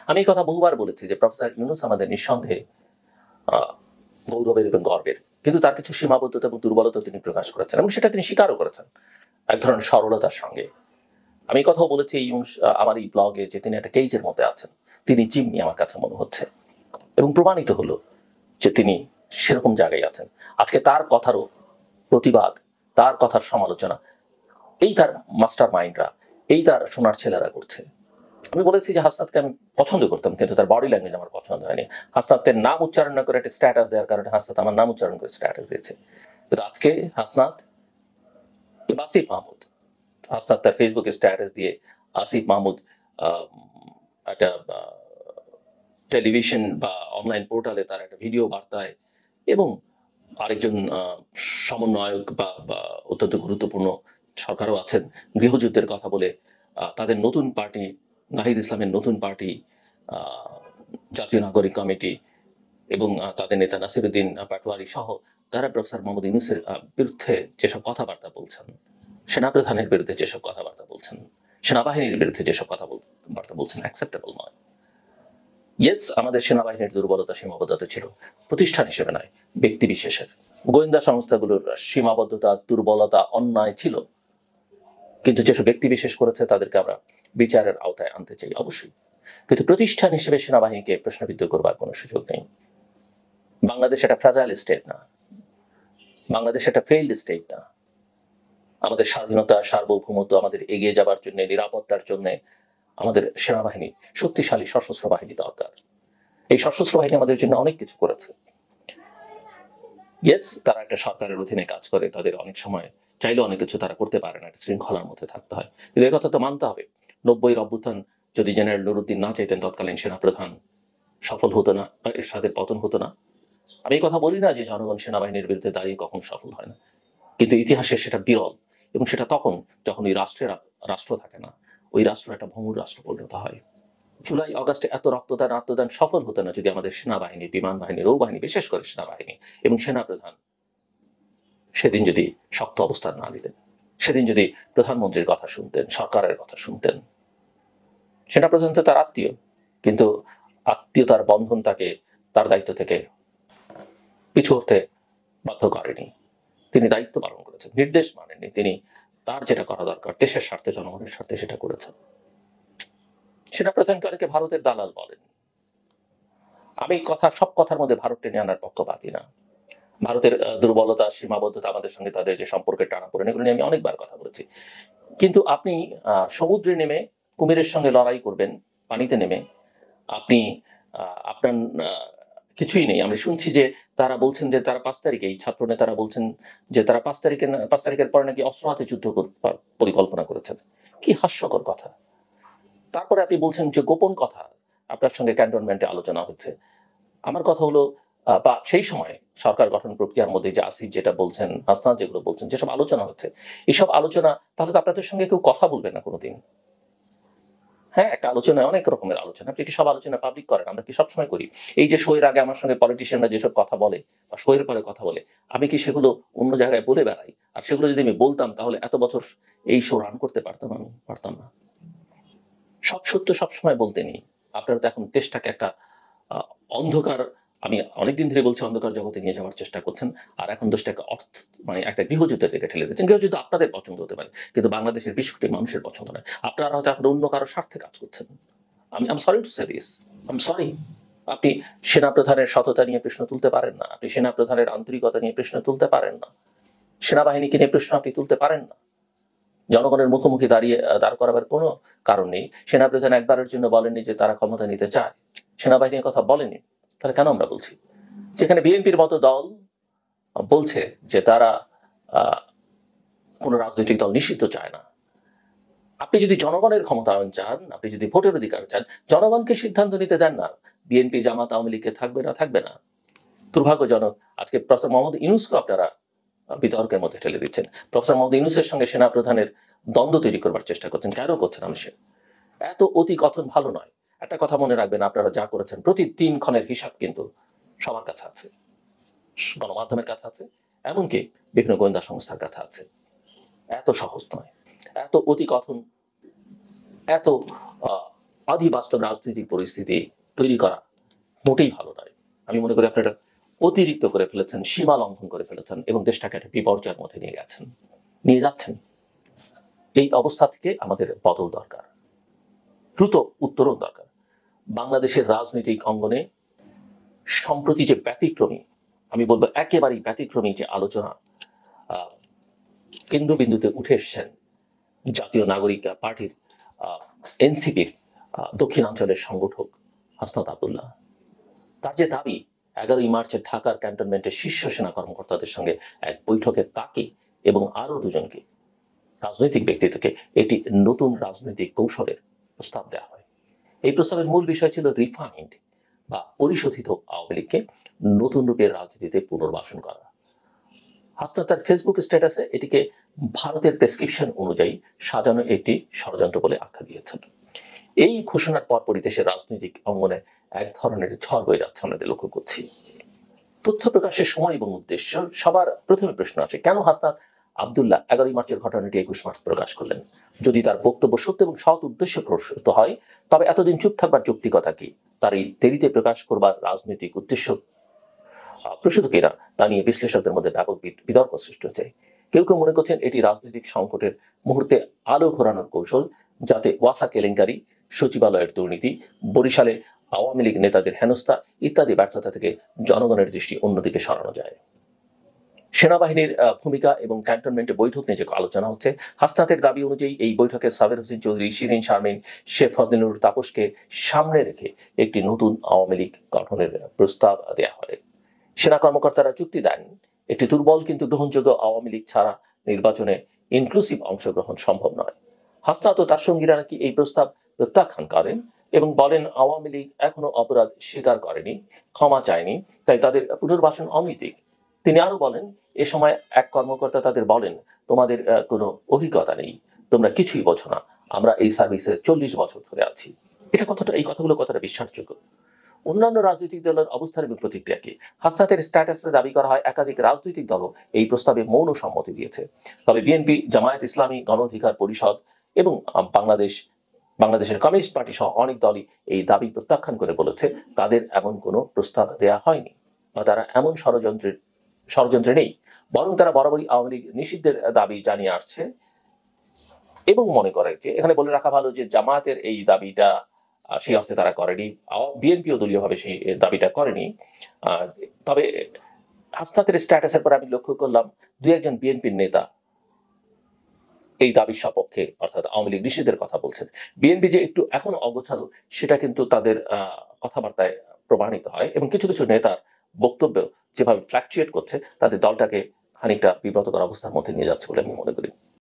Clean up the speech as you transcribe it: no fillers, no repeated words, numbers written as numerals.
আমি এই কথা বহুবার বলেছি যে প্রফেসর ইউনূস আমাদের নিঃসন্দেহে গৌরবের এবং গর্বের, কিন্তু তার কিছু সীমাবদ্ধতা এবং দুর্বলতা তিনি প্রকাশ করেছেন এবং সেটা তিনি স্বীকারও করেছেন এক ধরনের সরলতার সঙ্গে। আমি কথাও বলেছি আমার এই ব্লগে যে তিনি একটা কেজের মধ্যে আছেন, তিনি জিম্মি আমার কাছে মনে হচ্ছে, এবং প্রমাণিত হলো যে তিনি সেরকম জায়গায় আছেন। আজকে তার কথারও প্রতিবাদ, তার কথার সমালোচনা এই তার মাস্টার মাইন্ডরা, এই তার সোনার ছেলেরা করছে। আমি বলেছি যে হাসনাতকে আমি পছন্দ করতাম, কিন্তু তার বডি ল্যাঙ্গুয়েজ আমার পছন্দ হয়নি। হাসনাতের নাম উচ্চারণ না করে একটা স্ট্যাটাস দেওয়ার কারণে হাসনাত আমার নাম উচ্চারণ করে স্ট্যাটাস দিয়েছে। কিন্তু আজকে হাসনাত আসিফ মাহমুদ, হাসনাত তার ফেসবুকে স্ট্যাটাস দিয়ে আসিফ মাহমুদ একটা টেলিভিশন বা অনলাইন পোর্টালে তার একটা ভিডিও বার্তায় এবং আরেকজন সমন্বয়ক বা অত্যন্ত গুরুত্বপূর্ণ সরকারও আছেন গৃহযুদ্ধের কথা বলে তাদের নতুন পার্টি নাহিদ ইসলামের নতুন পার্টি জাতীয় নাগরিক কমিটি এবং তাদের নেতা নাসিরুদ্দিন পাটোয়ারি সহ তারা প্রফেসর মোহাম্মদ ইউনূসের বিরুদ্ধে যেসব কথাবার্তা বলছেন, সেনাপ্রধানের বিরুদ্ধে যেসব কথাবার্তা বলছেন, সেনাবাহিনীর বিরুদ্ধে যেসব কথাবার্তা বলছেন অ্যাকসেপ্টেবল নয়। ইয়েস, আমাদের সেনাবাহিনীর দুর্বলতা সীমাবদ্ধতা ছিল, প্রতিষ্ঠান হিসেবে নয়, ব্যক্তি বিশেষের। গোয়েন্দা সংস্থাগুলোর সীমাবদ্ধতা, দুর্বলতা, অন্যায় ছিল, কিন্তু যেসব ব্যক্তি বিশেষ করেছে তাদেরকে আমরা বিচারের আওতায় আনতে চাই অবশ্যই, কিন্তু প্রতিষ্ঠান হিসেবে সেনাবাহিনীকে প্রশ্নবিদ্ধ করবার কোনো সুযোগ নেই। বাংলাদেশ একটা ফ্রাজাইল স্টেট না, বাংলাদেশ একটা ফেইল্ড স্টেট না। আমাদের স্বাধীনতা, সার্বভৌমত্ব, আমাদের এগিয়ে যাবার জন্য, নিরাপত্তার জন্য আমাদের সেনাবাহিনী, শক্তিশালী সশস্ত্র বাহিনী দরকার। এই সশস্ত্র বাহিনী আমাদের জন্য অনেক কিছু করেছে। ইয়েস, তারা একটা সরকারের অধীনে কাজ করে, তাদের অনেক সময় চাইলেও অনেক কিছু তারা করতে পারে না, একটা শৃঙ্খলার মধ্যে থাকতে হয়। কিন্তু এই কথা তো মানতে হবে, 90-এর অভ্যুত্থান যদি জেনারেল নুরুদ্দিন না চাইতেন, তৎকালীন সেনাপ্রধান, সফল হতো না, এরশাদের পতন হতো না। আমি এই কথা বলি না যে জনগণ সেনাবাহিনীর বিরুদ্ধে দাঁড়িয়ে কখন সফল হয় না, কিন্তু ইতিহাসে সেটা বিরল, এবং সেটা তখন যখন ওই রাষ্ট্র থাকে না, ওই রাষ্ট্র একটা ভঙ্গুর রাষ্ট্র পরিণত হয়। জুলাই অগাস্টে এত রক্তদান আত্মদান সফল হতো না যদি আমাদের সেনাবাহিনী, বিমান বাহিনী, নৌবাহিনী, বিশেষ করে সেনাবাহিনী এবং সেনাপ্রধান সেদিন যদি শক্ত অবস্থান না নিতেন, সেদিন যদি প্রধানমন্ত্রীর কথা শুনতেন, সরকারের কথা শুনতেন। সেনাপ্রধান তো তার আত্মীয়, কিন্তু আত্মীয়তার বন্ধন তাকে তার দায়িত্ব থেকে পিছু হতে বাধ্য করেনি। তিনি দায়িত্ব পালন করেছেন, নির্দেশ মানেননি, তিনি তার যেটা করা দরকার দেশের স্বার্থে, জনগণের স্বার্থে সেটা করেছেন। সেনাপ্রধানকে অনেকে ভারতের দালাল বলেন। আমি সব কথার মধ্যে ভারত টেনে আনার পক্ষপাতী না। ভারতের দুর্বলতা, সীমাবদ্ধতা, আমাদের সঙ্গে তাদের যে সম্পর্কের টানাপোড়েন, এগুলো নিয়ে আমি অনেকবার কথা বলেছি। কিন্তু আপনি সমুদ্রে নেমে কুমিরের সঙ্গে লড়াই করবেন, পানিতে নেমে আপনি আপনার কিছুই নেই। আমি শুনছি যে তারা বলছেন যে তারা 5 তারিখে, এই ছাত্র নেতারা বলছেন যে তারা 5 তারিখের পরে নাকি অস্ত্র হাতে যুদ্ধ পরিকল্পনা করেছেন। কি হাস্যকর কথা। তারপরে আপনি বলছেন যে গোপন কথা আপনার সঙ্গে ক্যান্টনমেন্টে আলোচনা হচ্ছে। আমার কথা হলো, বা সেই সময় সরকার গঠন প্রক্রিয়ার মধ্যে যে আসিফ যেটা বলছেন, হাসনাত যেগুলো বলছেন, যেসব আলোচনা হচ্ছে, এইসব আলোচনা তাহলে তো আপনাদের সঙ্গে কেউ কথা বলবে না কোনোদিন। হ্যাঁ, একটা আলোচনায় অনেক রকমের আলোচনা, আপনি কি সব আলোচনা পাবলিক করেন? আমরা কি সবসময় করি? এই যে শোয়ের আগে আমার সঙ্গে পলিটিশিয়ানরা যেসব কথা বলে বা শোয়ের পরে কথা বলে, আমি কি সেগুলো অন্য জায়গায় বলে বেড়াই? আর সেগুলো যদি আমি বলতাম তাহলে এত বছর এই শো রান করতে পারতাম? আমি পারতাম না। সব সত্য সবসময় বলতে নেই। আপনারা তো এখন দেশটাকে একটা অন্ধকার, আমি অনেকদিন ধরে বলছি, অন্ধকার জগতে নিয়ে যাওয়ার চেষ্টা করছেন। আর এখন দেশটাকে মানে একটা গৃহযুদ্ধের দিকে ঠেলে দিচ্ছেন। গৃহযুদ্ধ আপনাদের পছন্দ হতে পারে, কিন্তু বাংলাদেশের 20 কোটি মানুষের পছন্দ নয়। আপনারা হয়তো এখন অন্য কারো স্বার্থে কাজ করছেন। I'm sorry to say this, I'm sorry. আপনি সেনাপ্রধানের সততা নিয়ে প্রশ্ন তুলতে পারেন না, আপনি সেনাপ্রধানের আন্তরিকতা নিয়ে প্রশ্ন তুলতে পারেন না, সেনাবাহিনীকে নিয়ে প্রশ্ন আপনি তুলতে পারেন না। জনগণের মুখোমুখি দাঁড় করাবার কোনো কারণ নেই। সেনাপ্রধান একবারের জন্য বলেননি যে তারা ক্ষমতা নিতে চায়, সেনাবাহিনীর কথা বলেনি, তাহলে কেন আমরা বলছি? যেখানে বিএনপির মতো দল বলছে যে তারা কোনো রাজনৈতিক দল নিষিদ্ধ চায় না। আপনি যদি জনগণের ক্ষমতায়ন চান, আপনি যদি ভোটের অধিকার চান, জনগণকে সিদ্ধান্ত নিতে দেন না বিএনপি, জামাত, আওয়ামী লীগকে থাকবে না থাকবে না। দুর্ভাগ্যজনক, আজকে প্রফেসর মোহাম্মদ ইউনূসকে আপনারা বিতর্কের মধ্যে ঠেলে দিচ্ছেন। প্রফেসর মোহাম্মদ ইউনূসের সঙ্গে সেনাপ্রধানের দ্বন্দ্ব তৈরি করবার চেষ্টা করছেন। কেন করছেন? আমি এত অতি কথন ভালো নয়। একটা কথা মনে রাখবেন, আপনারা যা করেছেন প্রতি 3 ক্ষণের হিসাব কিন্তু সবার কাছে আছে, গণমাধ্যমের কাছে আছে, এমনকি বিভিন্ন গোয়েন্দা সংস্থার কাছে আছে। এত সহজ নয়, এত অতি কথন, এত অধিবাস্তব রাজনৈতিক পরিস্থিতি তৈরি করা মোটেই ভালো নয়। আমি মনে করি আপনারা অতিরিক্ত করে ফেলেছেন, সীমা লঙ্ঘন করে ফেলেছেন এবং দেশটাকে একটা বিপর্যয়ের মধ্যে নিয়ে যাচ্ছেন। এই অবস্থা থেকে আমাদের বদল দরকার, দ্রুত উত্তরণ দরকার। বাংলাদেশের রাজনৈতিক অঙ্গনে সম্প্রতি যে ব্যতিক্রমী, আমি বলবো একেবারেই ব্যতিক্রমী যে আলোচনা কেন্দ্রবিন্দুতে উঠে এসছেন জাতীয় নাগরিক পার্টির এনসিপির দক্ষিণাঞ্চলের সংগঠক হাসনাত আব্দুল্লাহ, তার যে দাবি 11ই মার্চে ঢাকার ক্যান্টনমেন্টের শীর্ষ সেনা কর্মকর্তাদের সঙ্গে এক বৈঠকে তাকে এবং আরো দুজনকে রাজনৈতিক ব্যক্তিত্বকে একটি নতুন রাজনৈতিক কৌশলের প্রস্তাব দেওয়া হয়। এই প্রস্তাবের মূল বিষয় ছিল রিফাইন্ড বা পরিশোধিত আওয়ামী লীগকে নতুন রূপে রাজনীতিতে পুনর্বাসন করা। হাসনাত তার ফেসবুক স্ট্যাটাসে এটিকে ভারতের প্রেসক্রিপশন অনুযায়ী সাজানো একটি ষড়যন্ত্র বলে আখ্যা দিয়েছেন। এই ঘোষণার পরপরই দেশের রাজনৈতিক অঙ্গনে এক ধরনের ঝড় বয়ে যাচ্ছে আমরা লক্ষ্য করছি। তথ্য প্রকাশের সময় এবং উদ্দেশ্য, সবার প্রথমে প্রশ্ন আসে কেন হাসনাত আব্দুল্লাহ 11ই মার্চের ঘটনাটি 21 মার্চ প্রকাশ করলেন? যদি তার বক্তব্য সত্য এবং সৎ উদ্দেশ্যে প্রসূত হয় তবে এতদিন চুপ থাকবার যৌক্তিকতা কি? তার এই দেরিতে প্রকাশ করবার রাজনৈতিক উদ্দেশ্য প্রসূত কিনা তা নিয়ে বিশ্লেষকদের মধ্যে ব্যাপক বিতর্ক সৃষ্টি হচ্ছে। কেউ কেউ মনে করছেন এটি রাজনৈতিক সংকটের মুহূর্তে আলো ঘোরানোর কৌশল, যাতে ওয়াসা কেলেঙ্কারি, সচিবালয়ের দুর্নীতি, বরিশালে আওয়ামী লীগ নেতাদের হেনস্থা ইত্যাদি ব্যর্থতা থেকে জনগণের দৃষ্টি অন্যদিকে সরানো যায়। সেনাবাহিনীর ভূমিকা এবং ক্যান্টনমেন্টে বৈঠক নিয়ে যে আলোচনা হচ্ছে, হাসনাতের দাবি অনুযায়ী এই বৈঠকে সাবের হোসেন চৌধুরী, শিরিন শারমিন, শেখ ফজলুর তাপসকে সামনে রেখে একটি নতুন আওয়ামী লীগ গঠনের প্রস্তাব দেওয়া হয়। সেনা কর্মকর্তারা যুক্তি দেন একটি দুর্বল কিন্তু গ্রহণযোগ্য আওয়ামী লীগ ছাড়া নির্বাচনে ইনক্লুসিভ অংশগ্রহণ সম্ভব নয়। হাসনাত ও তার সঙ্গীরা নাকি এই প্রস্তাব প্রত্যাখ্যান করেন এবং বলেন আওয়ামী লীগ এখনো অপরাধ স্বীকার করেনি, ক্ষমা চায়নি, তাই তাদের পুনর্বাসন অনৈতিক। তিনি আরো বলেন, এ সময় এক কর্মকর্তা তাদের বলেন, তোমাদের কোনো অভিজ্ঞতা নেই, তোমরা কিছুই বোঝো না, আমরা এই সার্ভিসে 40 বছর ধরে আছি। এই কথাগুলো কতটা বিশ্বাসযোগ্য? অন্যান্য রাজনৈতিক দলের অবস্থান এবং প্রতিক্রিয়া কি? হাসনাতের স্ট্যাটাসে দাবি করা হয় একাধিক রাজনৈতিক দলও এই প্রস্তাবে মৌন সম্মতি দিয়েছে। তবে বিএনপি, জামায়াত ইসলামী, গণ অধিকার পরিষদ এবং বাংলাদেশের কমিউনিস্ট পার্টি সহ অনেক দলই এই দাবি প্রত্যাখ্যান করে বলেছে তাদের এমন কোনো প্রস্তাব দেয়া হয়নি বা তারা এমন ষড়যন্ত্রে নেই, বরং তারা বরাবরই আওয়ামী লীগ নিষিদ্ধের দাবি জানিয়ে আসছে এবং মনে করে যে, এখানে বলে রাখা ভালো যে জামায়াতের এই দাবিটা সেই অর্থে তারা করেনি, বিএনপিও দলীয়ভাবে সেই দাবিটা করেনি। তবে হাসনাতের স্ট্যাটাসের পর আমি লক্ষ্য করলাম দুই একজন বিএনপির নেতা এই দাবির সপক্ষে, অর্থাৎ আওয়ামী লীগ নিষিদ্ধের কথা বলছেন। বিএনপি যে একটু এখনো অগোছালো সেটা কিন্তু তাদের কথাবার্তায় প্রমাণিত হয় এবং কিছু কিছু নেতার বক্তব্য যেভাবে ফ্ল্যাকচুয়েট করছে তাদের দলটাকে খানিকটা বিব্রতকর অবস্থার মধ্যে নিয়ে যাচ্ছে বলে আমি মনে করি।